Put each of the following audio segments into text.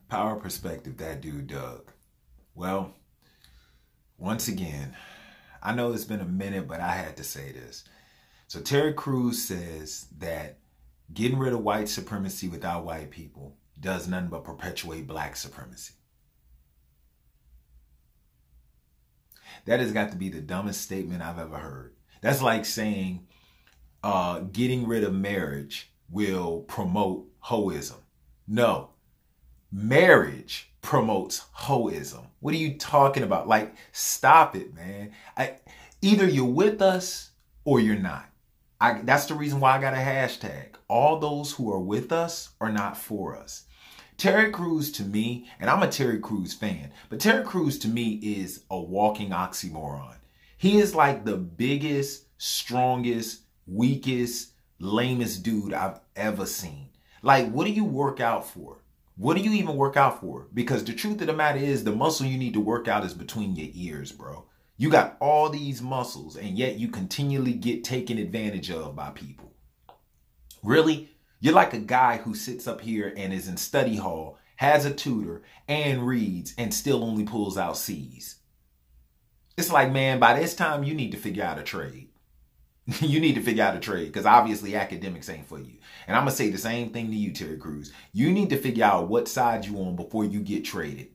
Power perspective, that dude, Doug. Well, once again, I know it's been a minute, but I had to say this. So Terry Crews says that getting rid of white supremacy without white people does nothing but perpetuate black supremacy. That has got to be the dumbest statement I've ever heard. That's like saying getting rid of marriage will promote hoism. No, marriage promotes hoism. What are you talking about? Like, stop it, man. Either you're with us or you're not. That's the reason why I got a hashtag. All those who are with us are not for us. Terry Crews to me, and I'm a Terry Crews fan, but Terry Crews to me is a walking oxymoron. He is like the biggest, strongest, weakest, lamest dude I've ever seen. Like, what do you work out for? What do you even work out for? Because the truth of the matter is the muscle you need to work out is between your ears, bro. You got all these muscles and yet you continually get taken advantage of by people. Really? You're like a guy who sits up here and is in study hall, has a tutor, and reads, and still only pulls out C's. It's like, man, by this time, you need to figure out a trade. You need to figure out a trade because obviously academics ain't for you. And I'm going to say the same thing to you, Terry Crews. You need to figure out what side you on before you get traded.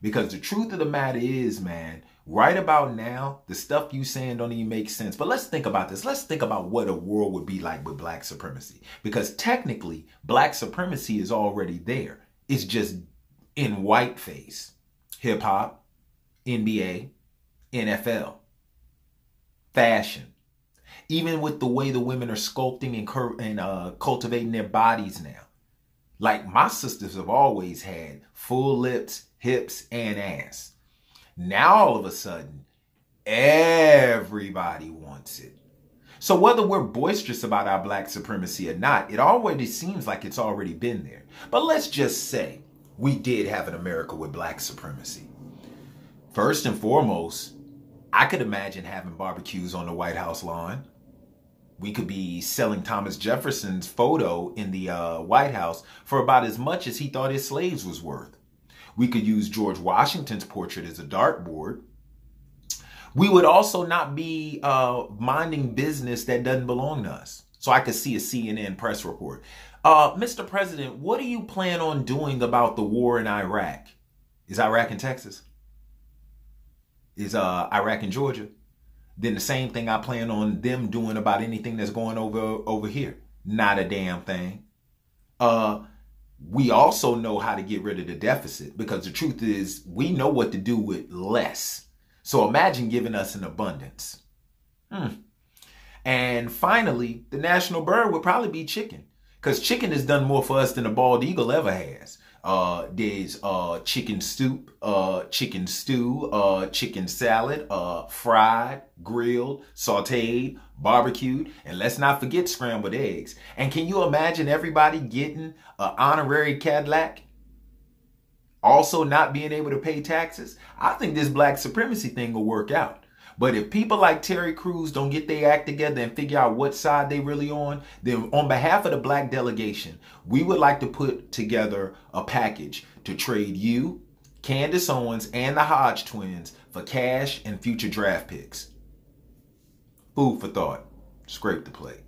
Because the truth of the matter is, man, right about now, the stuff you saying don't even make sense. But let's think about this. Let's think about what a world would be like with black supremacy. Because technically, black supremacy is already there. It's just in whiteface. Hip hop, NBA, NFL, fashion. Even with the way the women are sculpting and cultivating their bodies now. Like, my sisters have always had full lips, hips, and ass. Now, all of a sudden, everybody wants it. So whether we're boisterous about our black supremacy or not, it already seems like it's already been there. But let's just say we did have an America with black supremacy. First and foremost, I could imagine having barbecues on the White House lawn. We could be selling Thomas Jefferson's photo in the White House for about as much as he thought his slaves was worth. We could use George Washington's portrait as a dartboard. We would also not be minding business that doesn't belong to us. So I could see a CNN press report. Mr. President, what do you plan on doing about the war in Iraq? Is Iraq in Texas? Is Iraq in Georgia? Then the same thing I plan on them doing about anything that's going over here. Not a damn thing. We also know how to get rid of the deficit because the truth is we know what to do with less. So imagine giving us an abundance. And finally, the national bird would probably be chicken because chicken has done more for us than a bald eagle ever has. There's chicken soup, chicken stew, chicken salad, fried, grilled, sauteed, barbecued, and let's not forget scrambled eggs. And can you imagine everybody getting an honorary Cadillac? Also not being able to pay taxes? I think this black supremacy thing will work out. But if people like Terry Crews don't get their act together and figure out what side they really on, then on behalf of the black delegation, we would like to put together a package to trade you, Candace Owens, and the Hodge twins for cash and future draft picks. Food for thought. Scrape the plate.